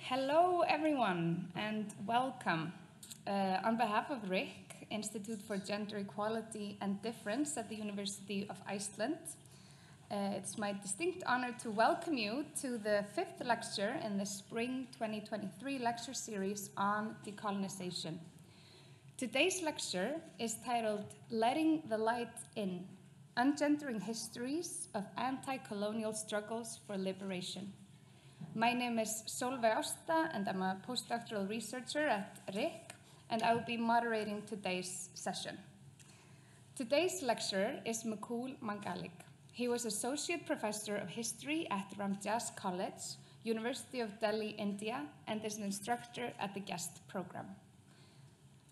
Hello, everyone, and welcome. On behalf of RIKK, Institute for Gender Equality and Difference at the University of Iceland, it's my distinct honor to welcome you to the fifth lecture in the Spring 2023 lecture series on decolonization. Today's lecture is titled Letting the Light In, Ungendering Histories of Anti-Colonial Struggles for Liberation. My name is Solveig Ásta, and I'm a postdoctoral researcher at RIKK, and I will be moderating today's session. Today's lecturer is Mukul Mangalik. He was Associate Professor of History at Ramjas College, University of Delhi, India, and is an instructor at the GEST program.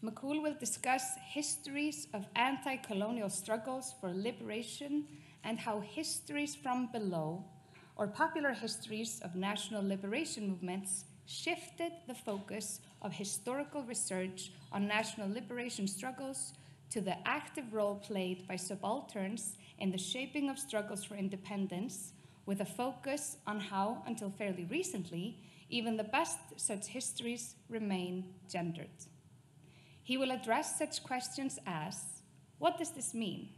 Mukul will discuss histories of anti-colonial struggles for liberation and how histories from below, or popular histories of national liberation movements, shifted the focus of historical research on national liberation struggles to the active role played by subalterns in the shaping of struggles for independence, with a focus on how, until fairly recently, even the best such histories remain gendered. He will address such questions as, what does this mean?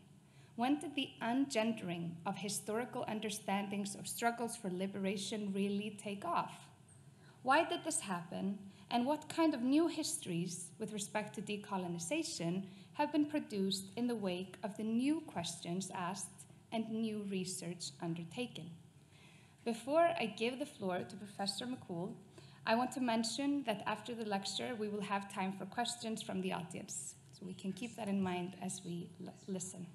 When did the ungendering of historical understandings of struggles for liberation really take off? Why did this happen, and what kind of new histories with respect to decolonization have been produced in the wake of the new questions asked and new research undertaken? Before I give the floor to Professor Mukul, I want to mention that after the lecture, we will have time for questions from the audience, so we can keep that in mind as we listen.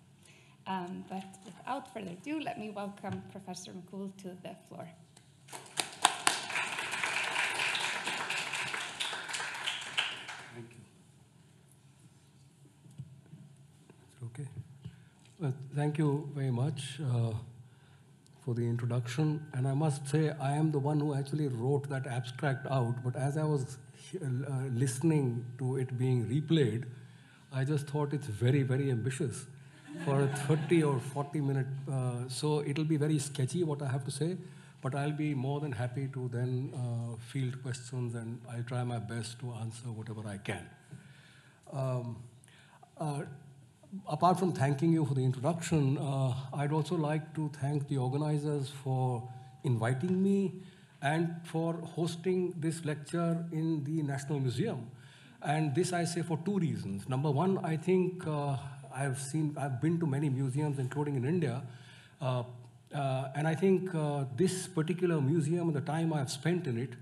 But without further ado, let me welcome Professor Mukul to the floor. Thank you. Okay. Well, thank you very much for the introduction. And I must say, I am the one who actually wrote that abstract out. But as I was listening to it being replayed, I just thought it's very, very ambitious for a 30 or 40-minute. So it'll be very sketchy what I have to say. But I'll be more than happy to then field questions, and I'll try my best to answer whatever I can. Apart from thanking you for the introduction, I'd also like to thank the organizers for inviting me and for hosting this lecture in the National Museum. And this I say for two reasons. Number one, I think I've been to many museums, including in India, and I think this particular museum, the time I've spent in it,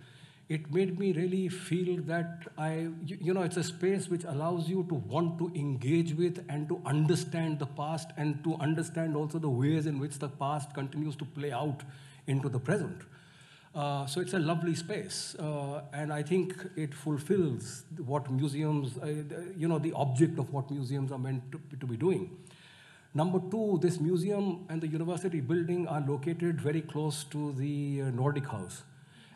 it made me really feel that it's a space which allows you to want to engage with and to understand the past, and to understand also the ways in which the past continues to play out into the present. So it's a lovely space, and I think it fulfills what museums, the object of what museums are meant to be doing. Number two, this museum and the university building are located very close to the Nordic House.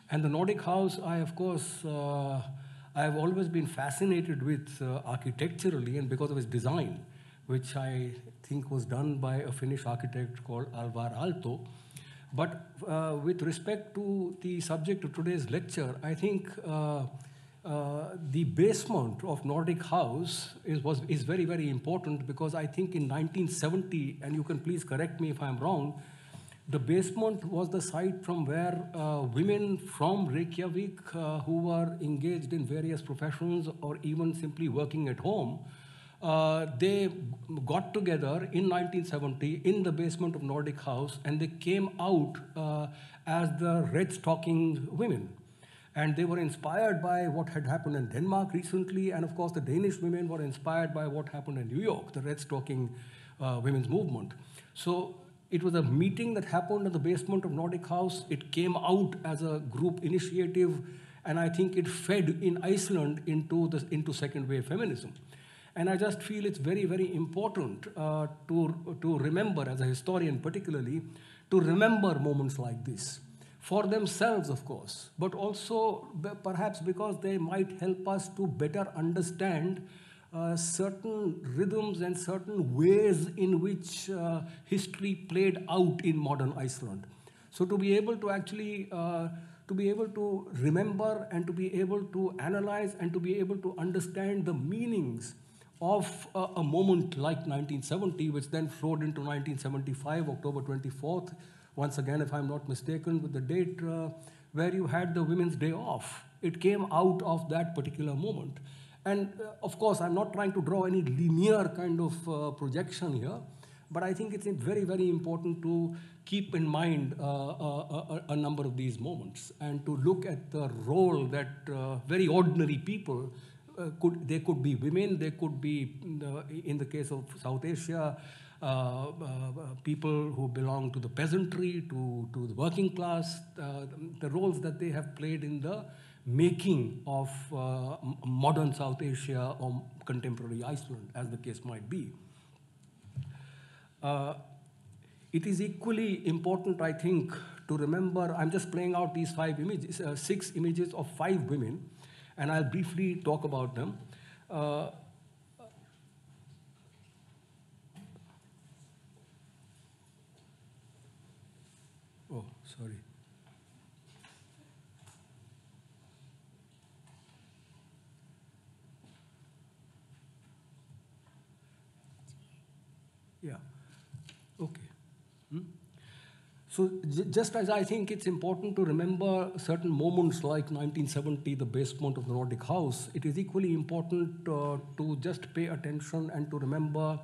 And the Nordic House, I've always been fascinated with architecturally, and because of its design, which I think was done by a Finnish architect called Alvar Aalto. But with respect to the subject of today's lecture, I think the basement of Nordic House is very, very important, because I think in 1970, and you can please correct me if I'm wrong, the basement was the site from where women from Reykjavik who were engaged in various professions or even simply working at home, they got together in 1970 in the basement of Nordic House, and they came out as the red stocking women. And they were inspired by what had happened in Denmark recently, and of course the Danish women were inspired by what happened in New York, the red stocking women's movement. So it was a meeting that happened in the basement of Nordic House. It came out as a group initiative, and I think it fed in Iceland into second wave feminism. And I just feel it's very, very important to remember, as a historian particularly, to remember moments like this. For themselves, of course, but also perhaps because they might help us to better understand certain rhythms and certain ways in which history played out in modern Iceland. So to be able to actually to be able to remember and to be able to analyze and to be able to understand the meanings of a moment like 1970, which then flowed into 1975, October 24th, once again, if I'm not mistaken, with the date where you had the Women's Day off. It came out of that particular moment. And of course, I'm not trying to draw any linear kind of projection here, but I think it's very, very important to keep in mind a number of these moments and to look at the role that very ordinary people they could be women, they could be, in the case of South Asia, people who belong to the peasantry, to the working class, the roles that they have played in the making of modern South Asia or contemporary Iceland, as the case might be. It is equally important, I think, to remember, I'm just playing out these 5 images, 6 images of 5 women, and I'll briefly talk about them. Oh, sorry. Yeah, okay. So just as I think it's important to remember certain moments like 1970, the basement of the Nordic House, it is equally important to just pay attention and to remember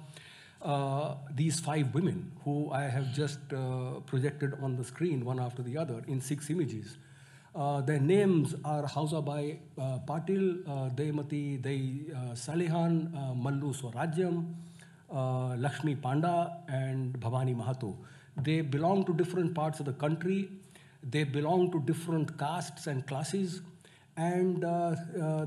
these 5 women who I have just projected on the screen, one after the other, in 6 images. Their names are Hausabai Patil, Deymati Dei Salihan, Mallu Swarajyam, Lakshmi Panda, and Bhavani Mahato. They belong to different parts of the country. They belong to different castes and classes. And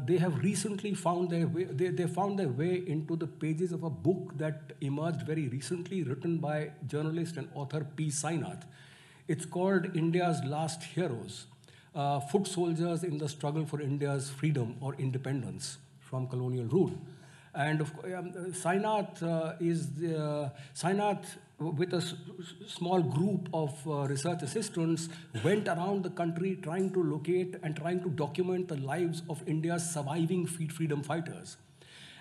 they have recently found their way, they found their way into the pages of a book that emerged very recently, written by journalist and author P. Sainath. It's called India's Last Heroes, Foot Soldiers in the Struggle for India's Freedom or Independence from Colonial Rule. And Sainath Sainath, with a small group of research assistants, went around the country trying to locate and trying to document the lives of India's surviving freedom fighters.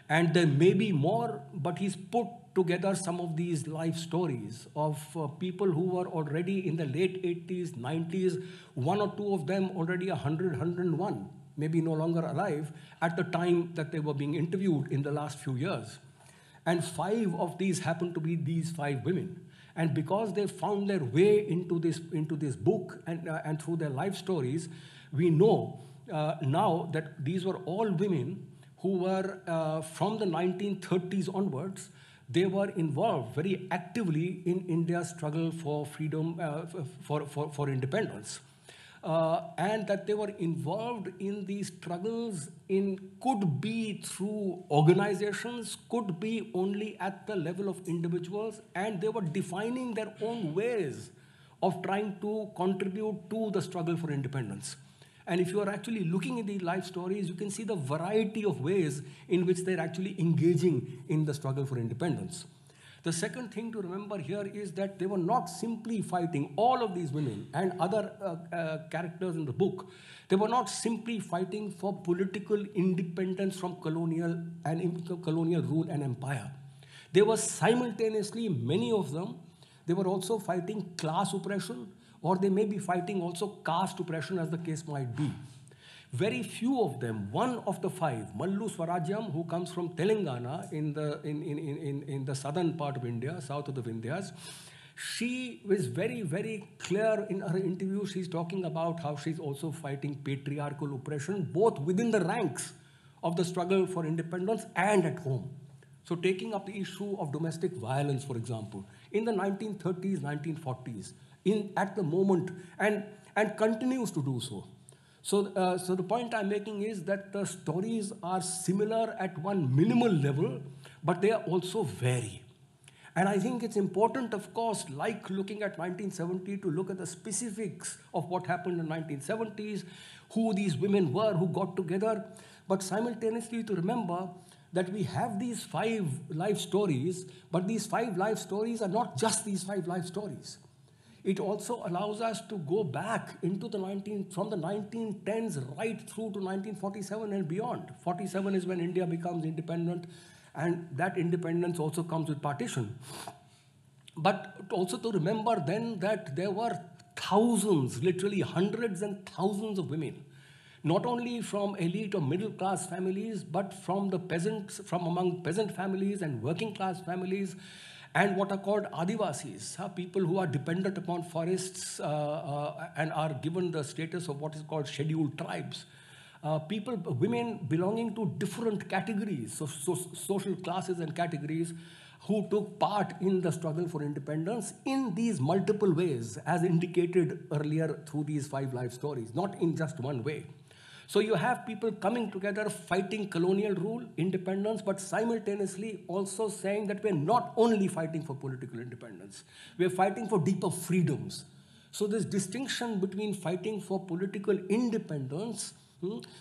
And there may be more, but he's put together some of these life stories of people who were already in the late 80s, 90s, 1 or 2 of them already 100, 101, maybe no longer alive at the time that they were being interviewed in the last few years. And 5 of these happen to be these 5 women. And because they found their way into this book and through their life stories, we know now that these were all women who were, from the 1930s onwards, they were involved very actively in India's struggle for freedom, for independence. And that they were involved in these struggles could be through organizations, could be only at the level of individuals, and they were defining their own ways of trying to contribute to the struggle for independence. And if you are actually looking at these life stories, you can see the variety of ways in which they're actually engaging in the struggle for independence. The second thing to remember here is that they were not simply fighting, all of these women and other characters in the book, they were not simply fighting for political independence from colonial rule and empire. They were simultaneously, many of them, they were also fighting class oppression, or they may be fighting also caste oppression, as the case might be. Very few of them, 1 of the 5, Mallu Swarajyam, who comes from Telangana in the southern part of India, south of the Vindhyas, she was very, very clear in her interview. She's talking about how she's also fighting patriarchal oppression, both within the ranks of the struggle for independence and at home. So taking up the issue of domestic violence, for example, in the 1930s, 1940s, at the moment, and continues to do so. So the point I'm making is that the stories are similar at one minimal level, but they also vary. And I think it's important, of course, like looking at 1970, to look at the specifics of what happened in the 1970s, who these women were, who got together, but simultaneously to remember that we have these 5 life stories, but these 5 life stories are not just these 5 life stories. it also allows us to go back into from the 1910s right through to 1947 and beyond. 47 is when India becomes independent, and that independence also comes with partition. But also to remember then that there were thousands, literally hundreds and thousands of women, not only from elite or middle class families, but from the peasants, from among peasant families and working class families, and what are called Adivasis, people who are dependent upon forests and are given the status of what is called scheduled tribes. Women belonging to different categories, social classes and categories, who took part in the struggle for independence in these multiple ways, as indicated earlier through these 5 life stories, not in just one way. So you have people coming together, fighting colonial rule, independence, but simultaneously also saying that we're not only fighting for political independence, we're fighting for deeper freedoms. So this distinction between fighting for political independence,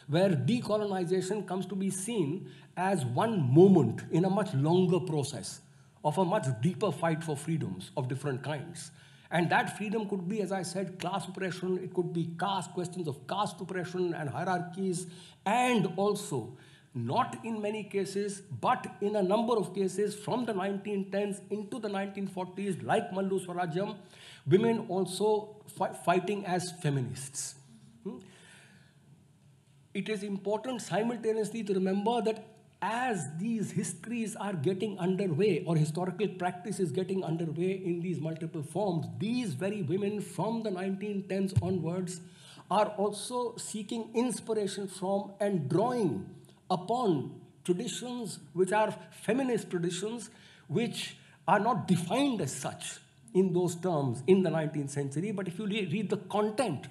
where decolonization comes to be seen as one moment in a much longer process of a much deeper fight for freedoms of different kinds. And that freedom could be, as I said, class oppression, it could be caste, questions of caste oppression and hierarchies, and also, not in many cases, but in a number of cases from the 1910s into the 1940s, like Mallu Swarajyam, women also fighting as feminists. It is important simultaneously to remember that as these histories are getting underway, or historical practice is getting underway in these multiple forms, these very women from the 1910s onwards are also seeking inspiration from and drawing upon traditions which are feminist traditions, which are not defined as such in those terms in the 19th century. But if you read the content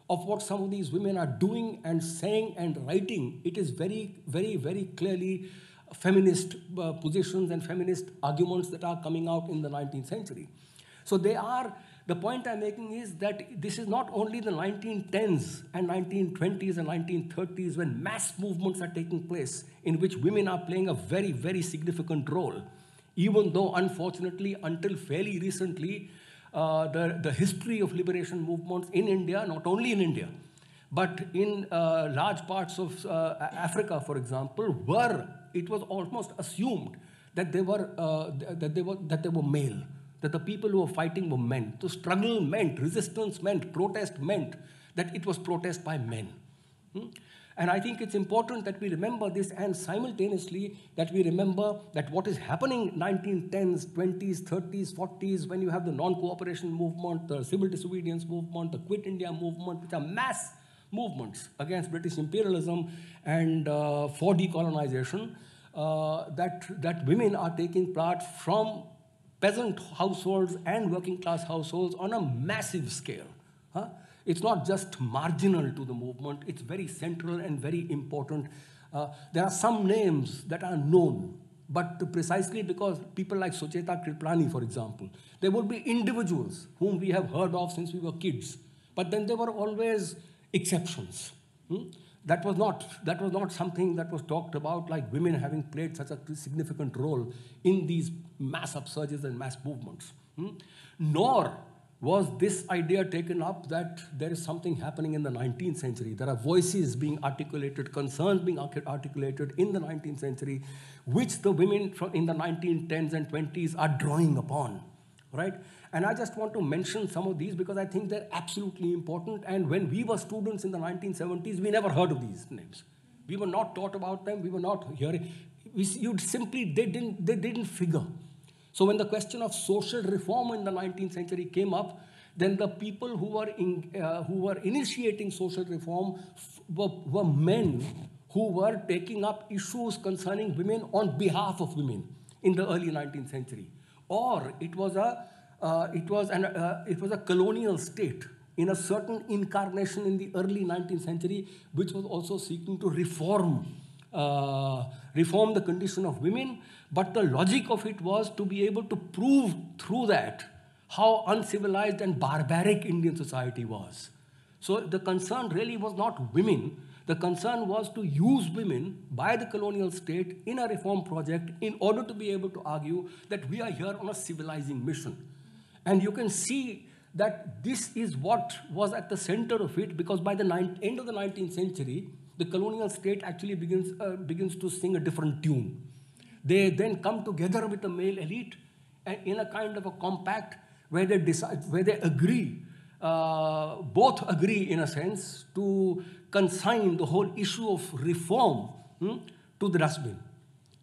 of what some of these women are doing and saying and writing, it is very, very, very clearly feminist positions and feminist arguments that are coming out in the 19th century. So the point I'm making is that this is not only the 1910s and 1920s and 1930s when mass movements are taking place in which women are playing a very, very significant role, even though unfortunately until fairly recently, the history of liberation movements in India, not only in India, but in large parts of Africa, for example, it was almost assumed that they were male, that the people who were fighting were men. So struggle meant, resistance meant, protest meant that it was protest by men. And I think it's important that we remember this, and simultaneously that we remember that what is happening in 1910s, 20s, 30s, 40s, when you have the non-cooperation movement, the civil disobedience movement, the Quit India movement, which are mass movements against British imperialism and for decolonization, that women are taking part from peasant households and working class households on a massive scale. It's not just marginal to the movement, it's very central and very important. There are some names that are known, but precisely because people like Sucheta Kriplani, for example, there will be individuals whom we have heard of since we were kids, but then there were always exceptions. That was not something that was talked about, like women having played such a significant role in these mass upsurges and mass movements. Nor was this idea taken up that there is something happening in the 19th century. There are voices being articulated, concerns being articulated in the 19th century, which the women in the 1910s and 20s are drawing upon, right? And I just want to mention some of these because I think they're absolutely important. And when we were students in the 1970s, we never heard of these names. We were not taught about them. We were not hearing. They didn't figure. So when the question of social reform in the 19th century came up, then the people who were initiating social reform were men who were taking up issues concerning women on behalf of women in the early 19th century. Or it was a colonial state in a certain incarnation in the early 19th century, which was also seeking to reform the condition of women. But the logic of it was to be able to prove through that how uncivilized and barbaric Indian society was. So the concern really was not women. The concern was to use women by the colonial state in a reform project in order to be able to argue that we are here on a civilizing mission. And you can see that this is what was at the center of it, because by the end of the 19th century, the colonial state actually begins to sing a different tune. They then come together with the male elite and in a kind of a compact where they decide, where they agree, both agree in a sense, to consign the whole issue of reform to the dustbin.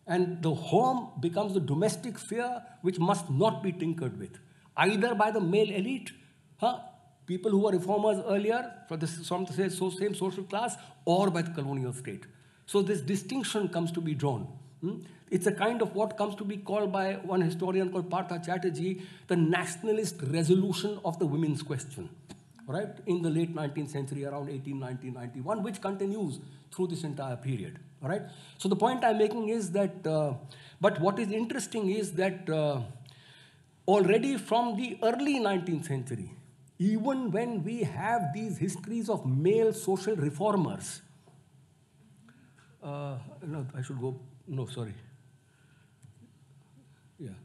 And the home becomes the domestic sphere which must not be tinkered with, either by the male elite, people who were reformers earlier from the same social class, or by the colonial state. So this distinction comes to be drawn. It's a kind of what comes to be called by one historian called Partha Chatterjee, the nationalist resolution of the women's question, right? In the late 19th century, around 1890-91, which continues through this entire period, all right? So the point I'm making is that, but what is interesting is that already from the early 19th century, even when we have these histories of male social reformers, no, I should go, no, sorry.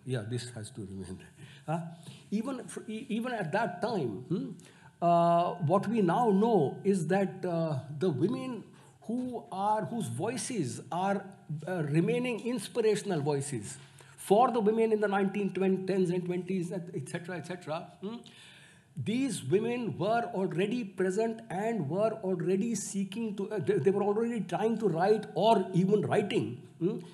Yeah, this has to remain. Even at that time, what we now know is that the women whose voices are remaining inspirational voices for the women in the 1910s and 20s, etc., these women were already present and were already seeking to, they were already trying to write or even writing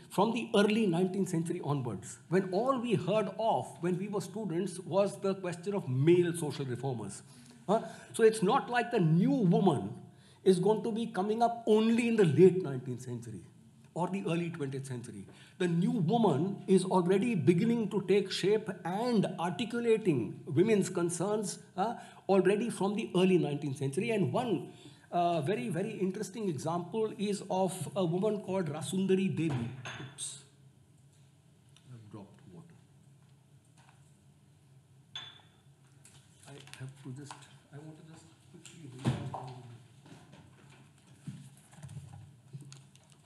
from the early 19th century onwards, when all we heard of when we were students was the question of male social reformers. So it's not like the new woman is going to be coming up only in the late 19th century or the early 20th century. The new woman is already beginning to take shape and articulating women's concerns already from the early 19th century. And one very, very interesting example is of a woman called Rasundari Devi. Oops, I've dropped water. I want to just quickly read out.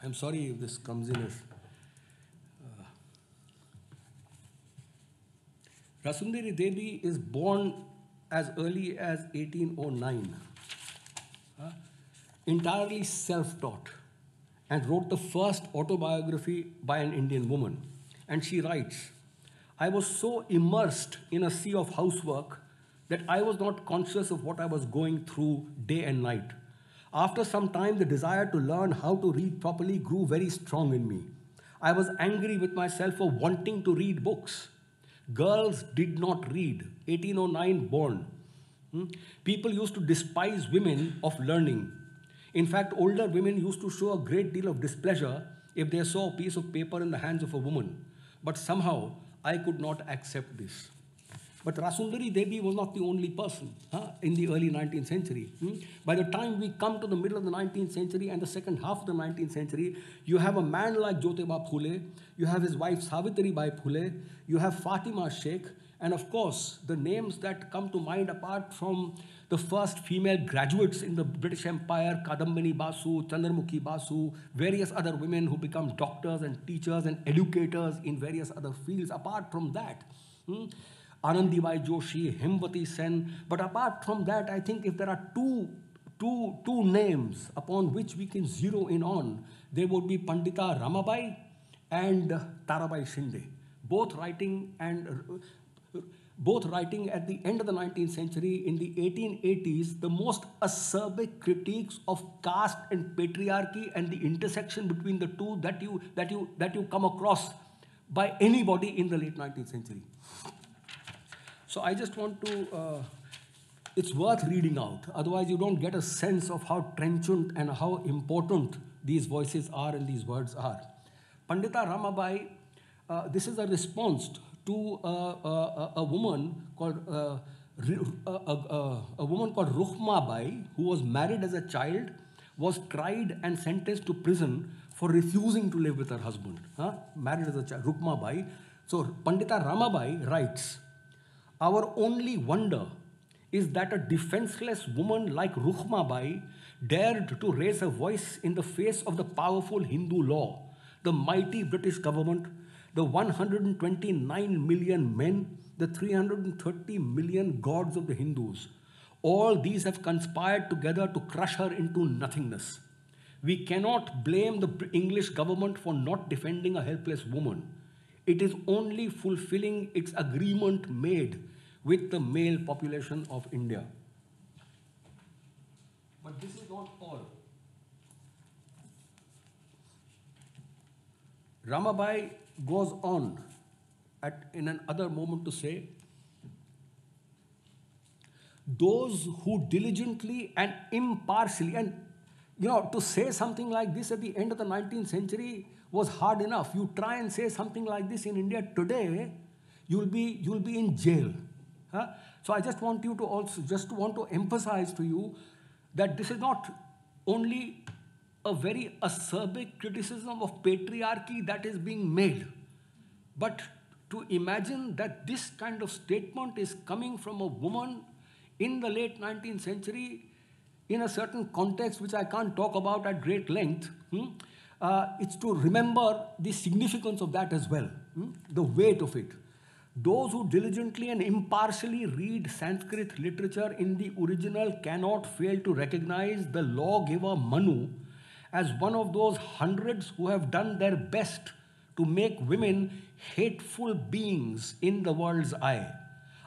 I'm sorry if this comes in as Rasundari Devi is born as early as 1809, entirely self-taught, and wrote the first autobiography by an Indian woman. And she writes, "I was so immersed in a sea of housework that I was not conscious of what I was going through day and night. After some time, the desire to learn how to read properly grew very strong in me. I was angry with myself for wanting to read books. Girls did not read, 1809 born. People used to despise women of learning. In fact, older women used to show a great deal of displeasure if they saw a piece of paper in the hands of a woman. But somehow, I could not accept this." But Rasundari Devi was not the only person in the early 19th century. By the time we come to the middle of the 19th century and the second half of the 19th century, you have a man like Jyotiba Phule, you have his wife Savitribai Phule, you have Fatima Sheikh, and of course, the names that come to mind apart from the first female graduates in the British Empire, Kadambini Basu, Chandramukhi Basu, various other women who become doctors and teachers and educators in various other fields. Apart from that, Anandibai Joshi, Himvati Sen. But apart from that, I think if there are two names upon which we can zero in on, they would be Pandita Ramabai and Tarabai Shinde, both writing at the end of the 19th century. In the 1880s, the most acerbic critiques of caste and patriarchy and the intersection between the two that you come across by anybody in the late 19th century. So I just want to, it's worth reading out. Otherwise, you don't get a sense of how trenchant and how important these voices are and these words are. Pandita Ramabai, this is a response to a woman called Rukhma Bai, who was married as a child, was tried and sentenced to prison for refusing to live with her husband. Married as a child, Rukhma Bai. So Pandita Ramabai writes, "Our only wonder is that a defenseless woman like Rukhma Bai dared to raise her voice in the face of the powerful Hindu law, the mighty British government, the 129 million men, the 330 million gods of the Hindus, all these have conspired together to crush her into nothingness. We cannot blame the English government for not defending a helpless woman. It is only fulfilling its agreement made with the male population of India. But this is not all. Ramabai goes on in another moment to say, those who diligently and impartially, and to say something like this at the end of the 19th century was hard enough. You try and say something like this in India today, you'll be in jail. Huh? So I just want to emphasize to you that this is not only a very acerbic criticism of patriarchy that is being made, but to imagine that this kind of statement is coming from a woman in the late 19th century in a certain context which I can't talk about at great length, it's to remember the significance of that as well, the weight of it. Those who diligently and impartially read Sanskrit literature in the original cannot fail to recognize the lawgiver Manu as one of those hundreds who have done their best to make women hateful beings in the world's eye.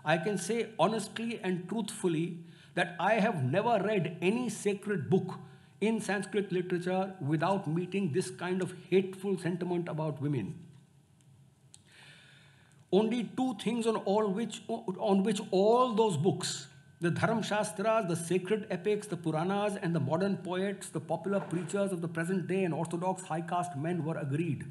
I can say honestly and truthfully that I have never read any sacred book in Sanskrit literature without meeting this kind of hateful sentiment about women. Only two things on which all those books, the Dharam Shastras, the sacred epics, the Puranas, and the modern poets, the popular preachers of the present day and orthodox high caste men were agreed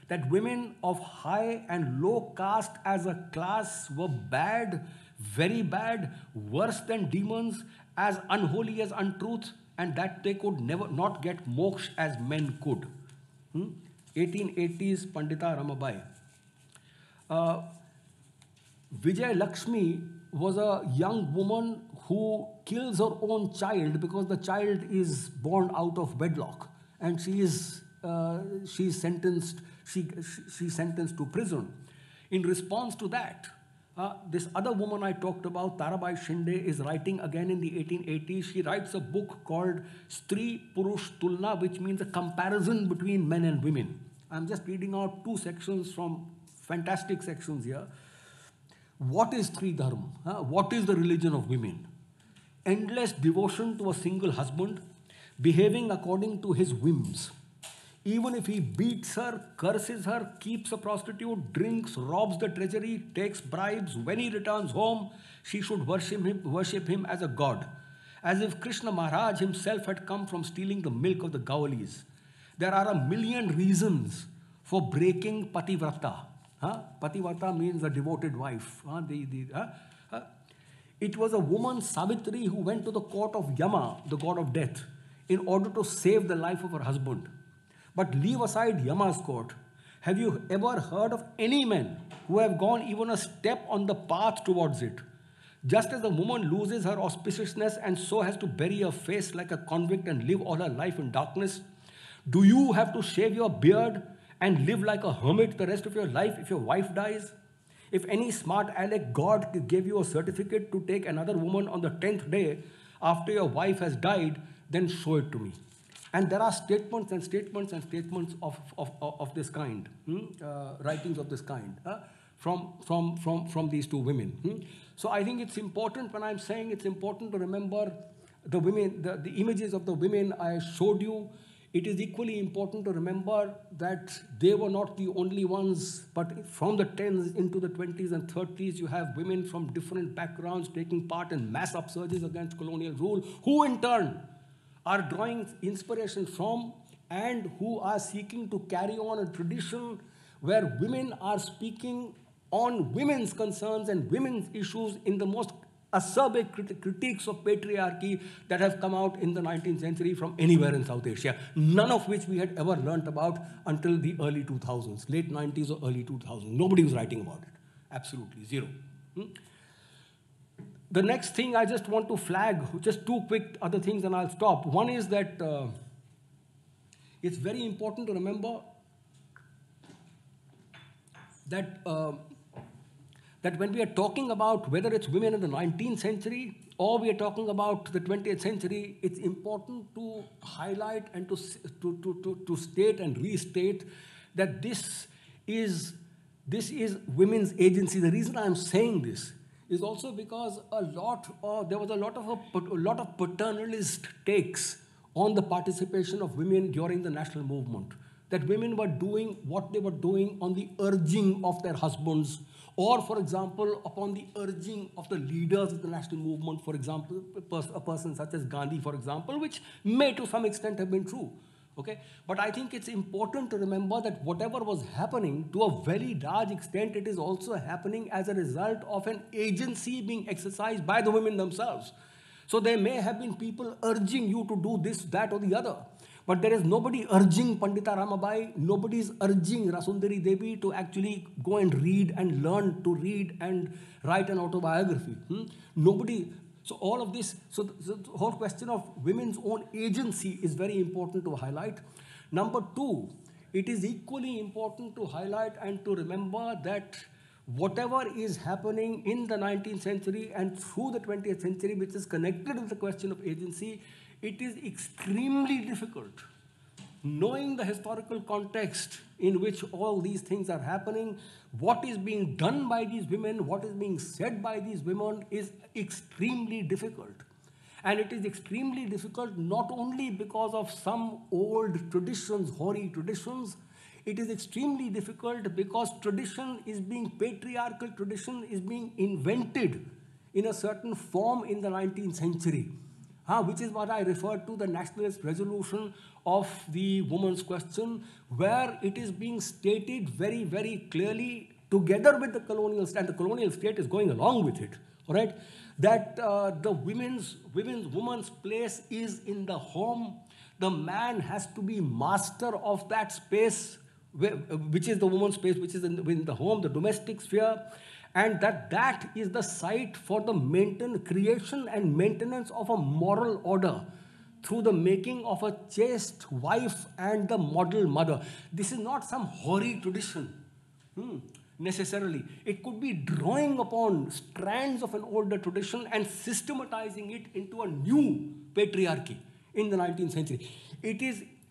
that women of high and low caste as a class were bad, very bad, worse than demons, as unholy as untruth, and that they could not get moksha as men could. 1880s Pandita Ramabai. Vijay Lakshmi was a young woman who kills her own child because the child is born out of wedlock, and she's sentenced to prison. In response to that, this other woman I talked about, Tarabai Shinde, is writing again in the 1880s. She writes a book called Stri Purush Tulna, which means a comparison between men and women. I'm just reading out two sections from fantastic sections here. What is Stri Dharma? What is the religion of women? Endless devotion to a single husband, behaving according to his whims. Even if he beats her, curses her, keeps a prostitute, drinks, robs the treasury, takes bribes, when he returns home, she should worship him as a god, as if Krishna Maharaj himself had come from stealing the milk of the Gawalis. There are a million reasons for breaking pativrata. Pativrata means a devoted wife. It was a woman, Savitri, who went to the court of Yama, the god of death, in order to save the life of her husband. But leave aside Yama's court. Have you ever heard of any men who have gone even a step on the path towards it? Just as a woman loses her auspiciousness and so has to bury her face like a convict and live all her life in darkness, do you have to shave your beard and live like a hermit the rest of your life if your wife dies? If any smart aleck god gave you a certificate to take another woman on the 10th day after your wife has died, then show it to me. And there are statements and statements and statements of this kind, writings of this kind, from these two women. So I think it's important, when I'm saying it's important to remember the women, the images of the women I showed you. It is equally important to remember that they were not the only ones, but from the 10s into the 20s and 30s, you have women from different backgrounds taking part in mass upsurges against colonial rule, who in turn are drawing inspiration from and who are seeking to carry on a tradition where women are speaking on women's concerns and women's issues in the most acerbic critiques of patriarchy that have come out in the 19th century from anywhere in South Asia, none of which we had ever learnt about until the early 2000s, late 90s or early 2000s. Nobody was writing about it. Absolutely zero. The next thing I just want to flag, just two quick other things and I'll stop. One is that it's very important to remember that that when we are talking about whether it's women in the 19th century or we are talking about the 20th century, it's important to highlight and to state and restate that this is women's agency. The reason I'm saying this is also because there was a lot of paternalist takes on the participation of women during the national movement. That women were doing what they were doing on the urging of their husbands, or, for example, upon the urging of the leaders of the national movement, for example, a person such as Gandhi, for example, which may to some extent have been true. Okay? But I think it's important to remember that whatever was happening, to a very large extent, it is also happening as a result of an agency being exercised by the women themselves. So there may have been people urging you to do this, that, or the other. But there is nobody urging Pandita Ramabai, nobody is urging Rasundari Devi to actually go and read and learn to read and write an autobiography. Nobody. So all of this, so the whole question of women's own agency is very important to highlight. Number two, it is equally important to highlight and to remember that whatever is happening in the 19th century and through the 20th century, which is connected with the question of agency, it is extremely difficult, knowing the historical context in which all these things are happening, what is being done by these women, what is being said by these women is extremely difficult. And it is extremely difficult not only because of some old traditions, hoary traditions, it is extremely difficult because patriarchal tradition is being invented in a certain form in the 19th century. Which is what I referred to the nationalist resolution of the woman's question, where it is being stated very, very clearly, together with the colonial state, and the colonial state is going along with it, all right, that the woman's place is in the home. The man has to be master of that space, which is the woman's space, which is in the home, the domestic sphere. And that is the site for the creation and maintenance of a moral order through the making of a chaste wife and the model mother. This is not some hoary tradition, necessarily. It could be drawing upon strands of an older tradition and systematizing it into a new patriarchy in the 19th century.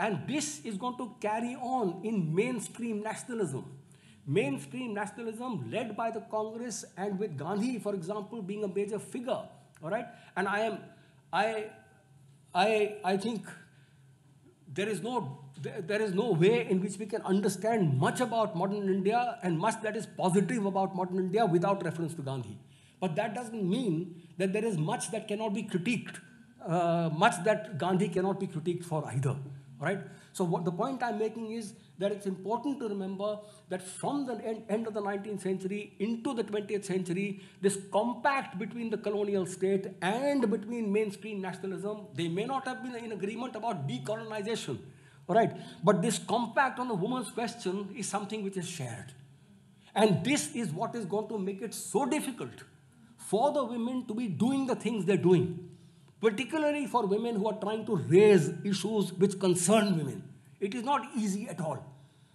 And this is going to carry on in mainstream nationalism. Mainstream nationalism led by the Congress and with Gandhi, for example, being a major figure, all right? And I think there is no way in which we can understand much about modern India and much that is positive about modern India without reference to Gandhi. But that doesn't mean that there is much that cannot be critiqued, much that Gandhi cannot be critiqued for either, all right? So the point I'm making is that it's important to remember that from the end of the 19th century into the 20th century, this compact between the colonial state and between mainstream nationalism, they may not have been in agreement about decolonization, all right? But this compact on the woman's question is something which is shared. And this is what is going to make it so difficult for the women to be doing the things they're doing, particularly for women who are trying to raise issues which concern women. It is not easy at all.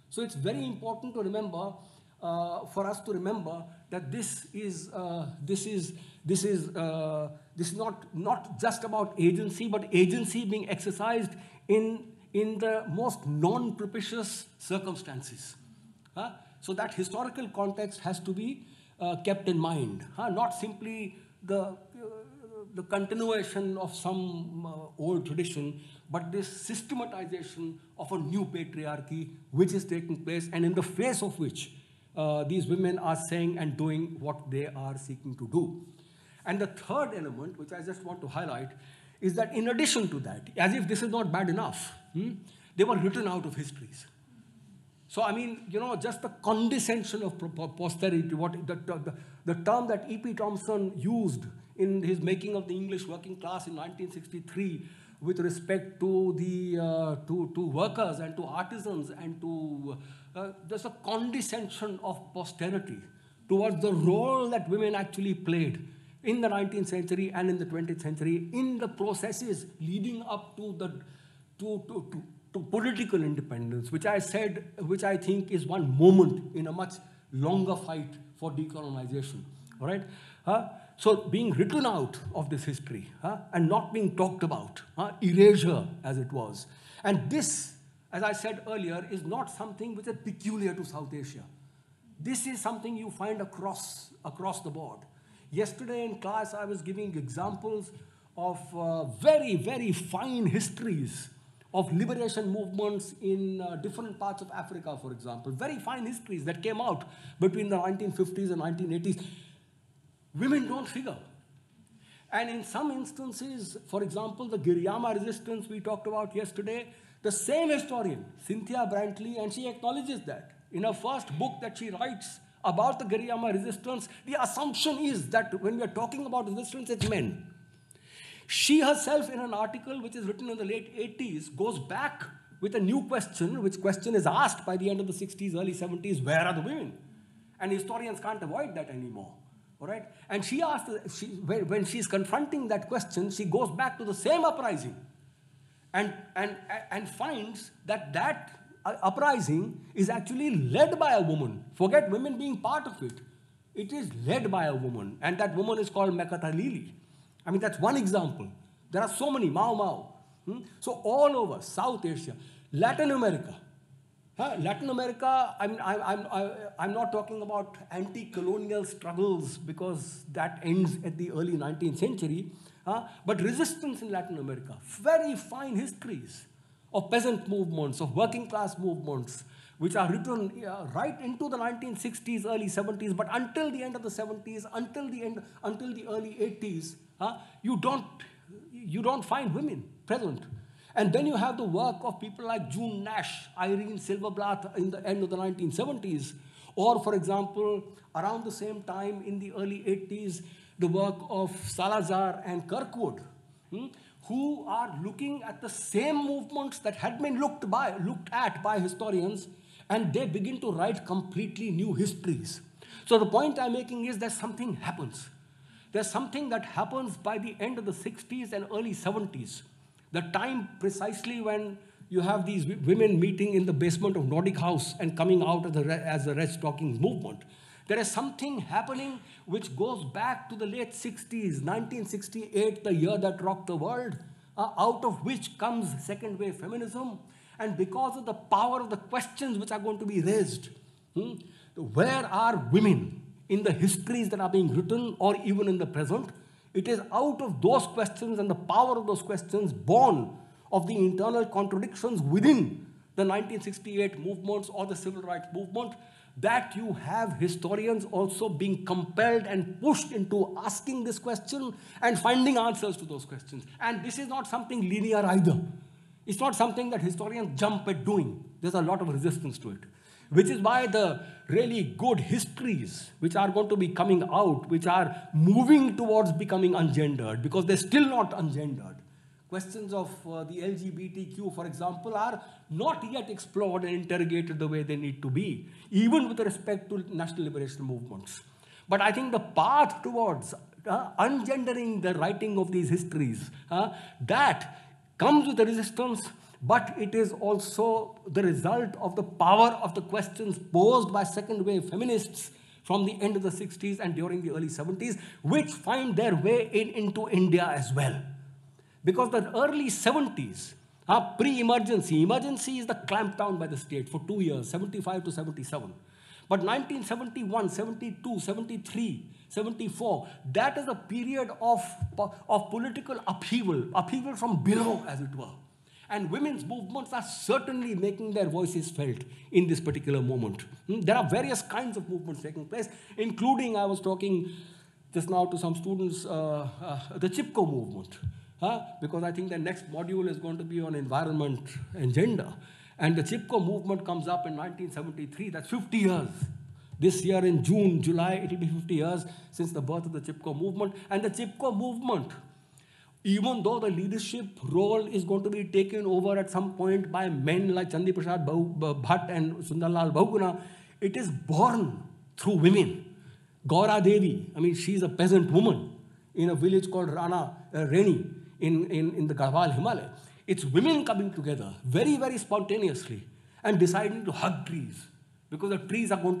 So it's very important to remember, for us to remember that this is not just about agency, but agency being exercised in the most non-propitious circumstances. So that historical context has to be kept in mind, not simply the continuation of some old tradition, but this systematization of a new patriarchy which is taking place and in the face of which these women are saying and doing what they are seeking to do. And the third element, which I just want to highlight, is that in addition to that, as if this is not bad enough, they were written out of histories. So, I mean, just the condescension of posterity, the term that E.P. Thompson used in his making of the English working class in 1963 with respect to the to workers and to artisans and to there's a condescension of posterity towards the role that women actually played in the 19th century and in the 20th century in the processes leading up to to political independence, which I think is one moment in a much longer fight for decolonization. All right? So being written out of this history and not being talked about, erasure as it was. And this, as I said earlier, is not something which is peculiar to South Asia. This is something you find across the board. Yesterday in class, I was giving examples of very, very fine histories of liberation movements in different parts of Africa, for example. Very fine histories that came out between the 1950s and 1980s. Women don't figure. And in some instances, for example, the Giriyama resistance we talked about yesterday, the same historian, Cynthia Brantley, and she acknowledges that. In her first book that she writes about the Giriyama resistance, the assumption is that when we are talking about resistance, it's men. She herself, in an article which is written in the late 80s, goes back with a new question, which question is asked by the end of the 60s, early 70s, where are the women? And historians can't avoid that anymore. All right? And she asks, when she's confronting that question, she goes back to the same uprising and finds that uprising is actually led by a woman. Forget women being part of it. It is led by a woman, and that woman is called Mekata Lili. I mean, that's one example. There are so many, Mau Mau. So all over, South Asia, Latin America. Latin America, I mean, I'm not talking about anti-colonial struggles because that ends at the early 19th century, but resistance in Latin America. Very fine histories of peasant movements, of working class movements, which are written right into the 1960s, early 70s, but until the end of the 70s, until the early 80s, you don't find women present. And then you have the work of people like June Nash, Irene Silverblatt in the end of the 1970s, or, for example, around the same time in the early 80s, the work of Salazar and Kirkwood, who are looking at the same movements that had been looked at by historians, and they begin to write completely new histories. So the point I'm making is that something happens. There's something that happens by the end of the 60s and early 70s. The time precisely when you have these women meeting in the basement of Nordic House and coming out as the Red Stockings movement. There is something happening which goes back to the late 60s, 1968, the year that rocked the world, out of which comes second wave feminism. And because of the power of the questions which are going to be raised, where are women in the histories that are being written or even in the present? It is out of those questions and the power of those questions, born of the internal contradictions within the 1968 movements or the civil rights movement, that you have historians also being compelled and pushed into asking this question and finding answers to those questions. And this is not something linear either. It's not something that historians jump at doing. There's a lot of resistance to it. Which is why the really good histories which are going to be coming out, which are moving towards becoming ungendered, because they're still not ungendered. Questions of the LGBTQ, for example, are not yet explored and interrogated the way they need to be, even with respect to national liberation movements. But I think the path towards ungendering the writing of these histories, that comes with the resistance, but it is also the result of the power of the questions posed by second wave feminists from the end of the 60s and during the early 70s, which find their way into India as well. Because the early 70s, pre-emergency, emergency is the clampdown by the state for 2 years, 75 to 77. But 1971, 72, 73, 74, that is a period of political upheaval from below, as it were. And women's movements are certainly making their voices felt in this particular moment. There are various kinds of movements taking place, including, I was talking just now to some students, the Chipko movement. Because I think the next module is going to be on environment and gender. And the Chipko movement comes up in 1973. That's 50 years. This year in June, July, it will be 50 years since the birth of the Chipko movement. And the Chipko movement, even though the leadership role is going to be taken over at some point by men like Chandi Prasad Bhatt and Sundarlal Bahuguna, it is born through women. Gaura Devi, I mean, she's a peasant woman in a village called Reni in the Garhwal Himalaya. It's women coming together very, very spontaneously and deciding to hug trees because the trees are going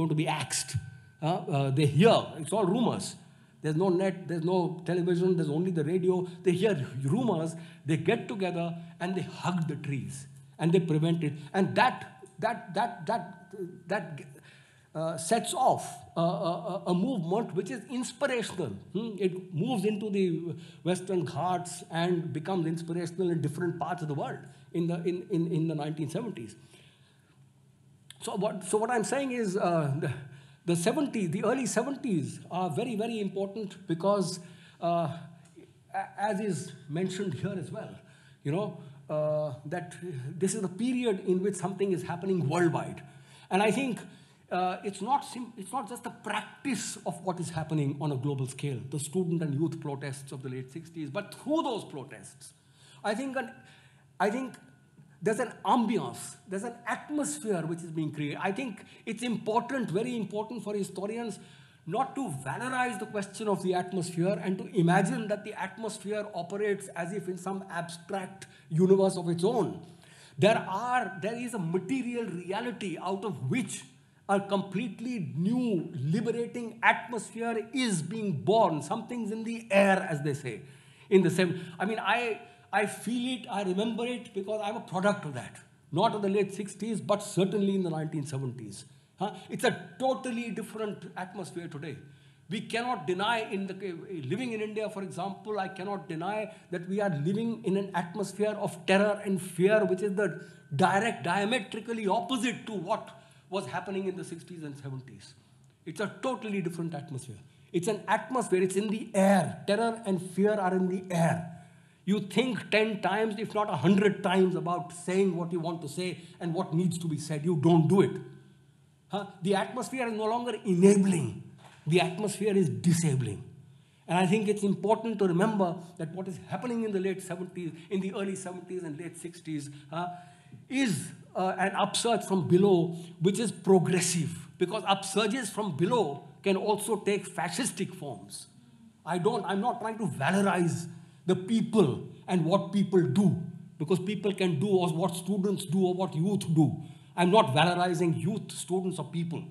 to be axed. They hear, it's all rumors. There's no net, there's no television, there's only the radio. They hear rumors, they get together and they hug the trees and they prevent it. And that sets off a movement which is inspirational. It moves into the Western Ghats and becomes inspirational in different parts of the world in the 1970s. So what I'm saying is the early 70s are very, very important because, as is mentioned here as well, that this is a period in which something is happening worldwide. And I think it's not just the practice of what is happening on a global scale, the student and youth protests of the late 60s, but through those protests, I think there's an ambiance, there's an atmosphere which is being created. I think it's important, very important for historians not to valorize the question of the atmosphere and to imagine that the atmosphere operates as if in some abstract universe of its own. There is a material reality out of which a completely new, liberating atmosphere is being born. Something's in the air, as they say. I feel it, I remember it, because I'm a product of that. Not of the late 60s, but certainly in the 1970s. It's a totally different atmosphere today. We cannot deny, living in India, for example, I cannot deny that we are living in an atmosphere of terror and fear, which is the diametrically opposite to what was happening in the 60s and 70s. It's a totally different atmosphere. It's an atmosphere, it's in the air. Terror and fear are in the air. You think 10 times, if not 100 times, about saying what you want to say and what needs to be said. You don't do it. The atmosphere is no longer enabling. The atmosphere is disabling. And I think it's important to remember that what is happening in the late 70s, in the early 70s and late 60s, is an upsurge from below, which is progressive. Because upsurges from below can also take fascistic forms. I'm not trying to valorize the people and what people do, because people can do or what students do or what youth do. I'm not valorizing youth, students, or people.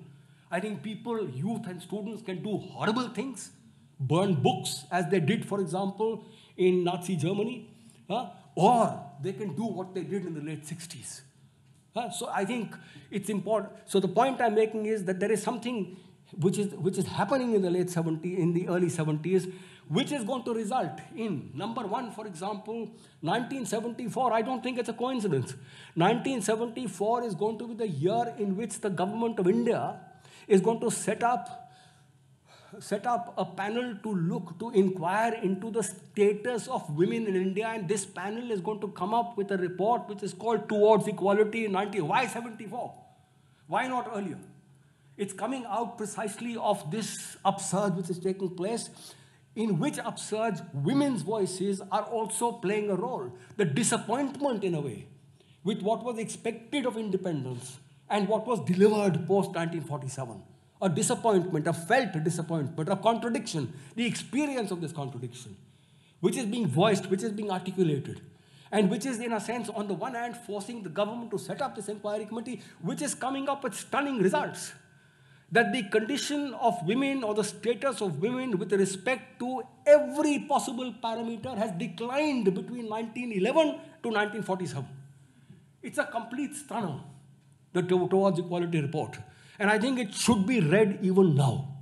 I think people, youth, and students can do horrible things, burn books, as they did, for example, in Nazi Germany, or they can do what they did in the late 60s. So I think it's important. So the point I'm making is that there is something which is happening in the late 70s, in the early 70s, which is going to result in, number one, for example, 1974, I don't think it's a coincidence. 1974 is going to be the year in which the government of India is going to set up a panel to inquire into the status of women in India, and this panel is going to come up with a report which is called Towards Equality in 90. Why 74? Why not earlier? It's coming out precisely of this upsurge which is taking place, in which upsurge women's voices are also playing a role. The disappointment, in a way, with what was expected of independence and what was delivered post-1947. A disappointment, a felt disappointment, a contradiction, the experience of this contradiction, which is being voiced, which is being articulated, and which is, in a sense, on the one hand, forcing the government to set up this inquiry committee, which is coming up with stunning results. That the condition of women or the status of women with respect to every possible parameter has declined between 1911 to 1947. It's a complete stunner, the Towards Equality report. And I think it should be read even now.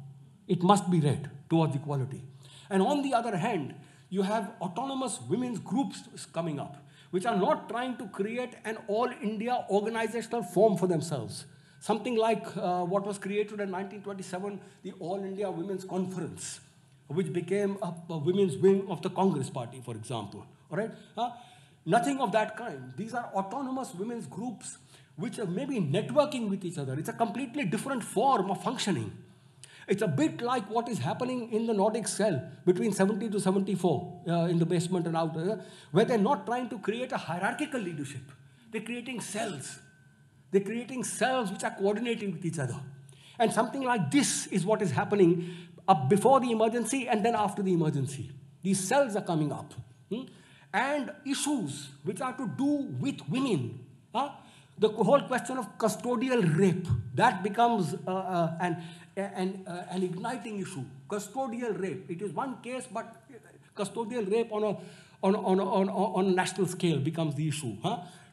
It must be read, Towards Equality. And on the other hand, you have autonomous women's groups coming up, which are not trying to create an all-India organizational form for themselves. Something like what was created in 1927, the All India Women's Conference, which became a women's wing of the Congress Party, for example. All right? Nothing of that kind. These are autonomous women's groups which are maybe networking with each other. It's a completely different form of functioning. It's a bit like what is happening in the Nordic cell between 70 to 74 in the basement and out there, where they're not trying to create a hierarchical leadership. They're creating cells. They're creating cells which are coordinating with each other. And something like this is what is happening before the emergency and then after the emergency. These cells are coming up. And issues which are to do with women, the whole question of custodial rape, that becomes an igniting issue. Custodial rape, it is one case, but custodial rape on a national scale becomes the issue.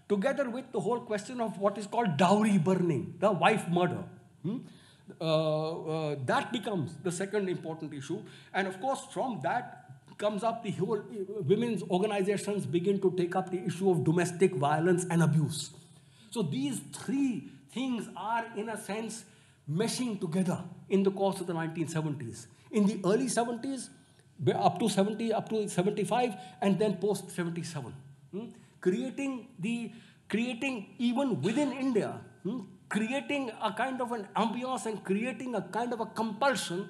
Together with the whole question of what is called dowry burning, the wife murder. That becomes the second important issue. And of course, from that comes up the whole women's organizations begin to take up the issue of domestic violence and abuse. So these three things are, in a sense, meshing together in the course of the 1970s. In the early 70s, up to 75, and then post 77. Creating even within India, creating a kind of an ambiance and creating a kind of a compulsion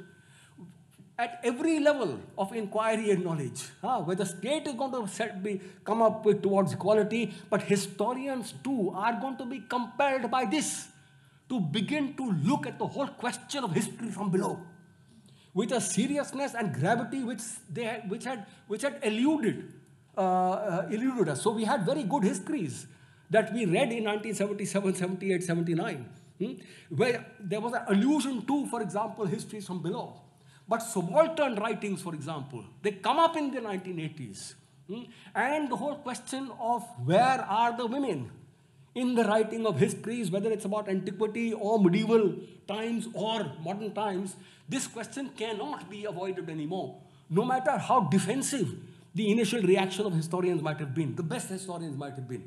at every level of inquiry and knowledge, where the state is going to come up with towards equality, but historians too are going to be compelled by this to begin to look at the whole question of history from below, with a seriousness and gravity which had eluded us. So we had very good histories that we read in 1977, 78, 79, where there was an allusion to, for example, histories from below. But subaltern writings, for example, they come up in the 1980s. And the whole question of where are the women in the writing of histories, whether it's about antiquity or medieval times or modern times, this question cannot be avoided anymore, no matter how defensive the initial reaction of historians might have been, the best historians might have been.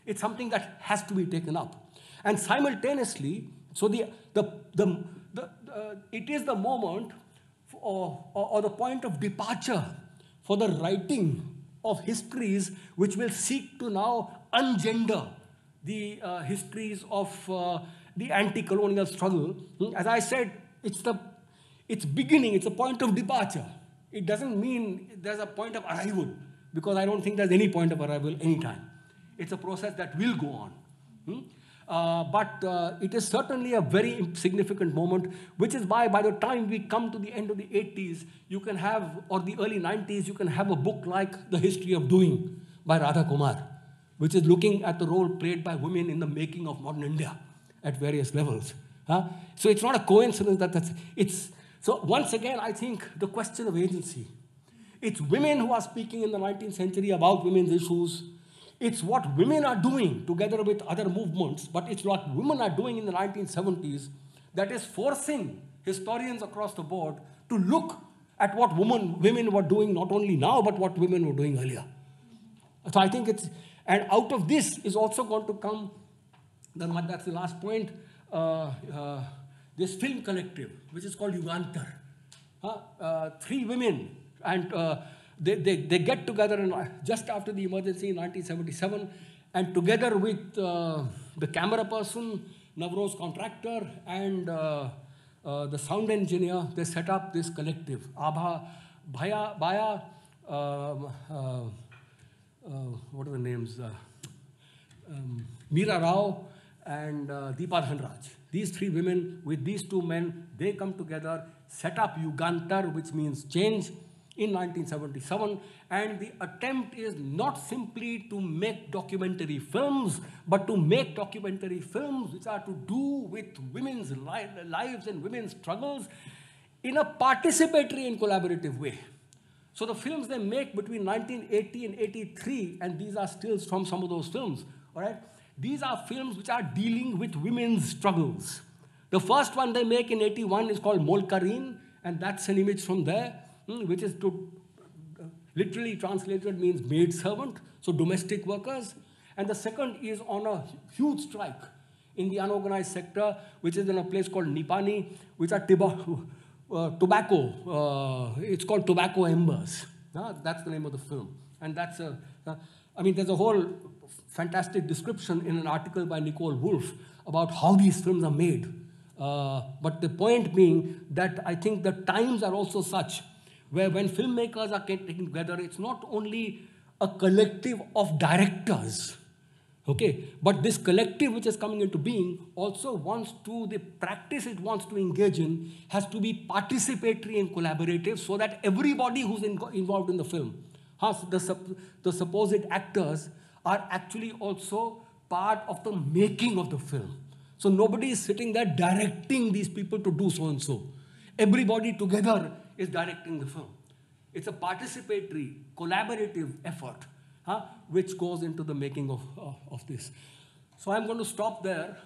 It's something that has to be taken up. And simultaneously, so it is the moment or the point of departure for the writing of histories which will seek to now ungender the histories of the anti-colonial struggle. As I said, it's beginning, it's a point of departure. It doesn't mean there's a point of arrival, because I don't think there's any point of arrival anytime. It's a process that will go on. But it is certainly a very significant moment, which is why by the time we come to the end of the 80s, you can have, or the early 90s, you can have a book like The History of Doing by Radha Kumar, which is looking at the role played by women in the making of modern India at various levels. So it's not a coincidence so once again, I think the question of agency. It's women who are speaking in the 19th century about women's issues. It's what women are doing together with other movements, but it's what women are doing in the 1970s that is forcing historians across the board to look at what women were doing not only now, but what women were doing earlier. So I think and out of this is also going to come, that's the last point, this film collective, which is called Yugantar. 3 women, and they get together just after the emergency in 1977, and together with the camera person, Navroz contractor, and the sound engineer, they set up this collective. Baya, what are the names? Meera Rao and Deepa Dhanraj. These 3 women with these 2 men, they come together, set up Yugantar, which means change, in 1977, and the attempt is not simply to make documentary films, but to make documentary films which are to do with women's lives and women's struggles in a participatory and collaborative way. So the films they make between 1980 and 83, and these are stills from some of those films, all right? These are films which are dealing with women's struggles. The first one they make in 81 is called Molkarin, and that's an image from there, which is literally translated means maid servant, so domestic workers. And the second is on a huge strike in the unorganized sector, which is in a place called Nipani, which are tobacco. It's called Tobacco Embers. That's the name of the film. And that's there's a whole fantastic description in an article by Nicole Wolf about how these films are made. But the point being that I think the times are also such where when filmmakers are taken together, it's not only a collective of directors, okay, but this collective which is coming into being also wants to, the practice it wants to engage in has to be participatory and collaborative so that everybody who's involved in the film, the supposed actors, are actually also part of the making of the film. So nobody is sitting there directing these people to do so and so. Everybody together is directing the film. It's a participatory, collaborative effort which goes into the making of this. So I'm going to stop there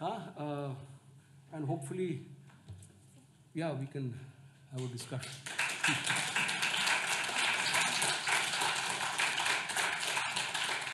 and hopefully, yeah, we can have a discussion.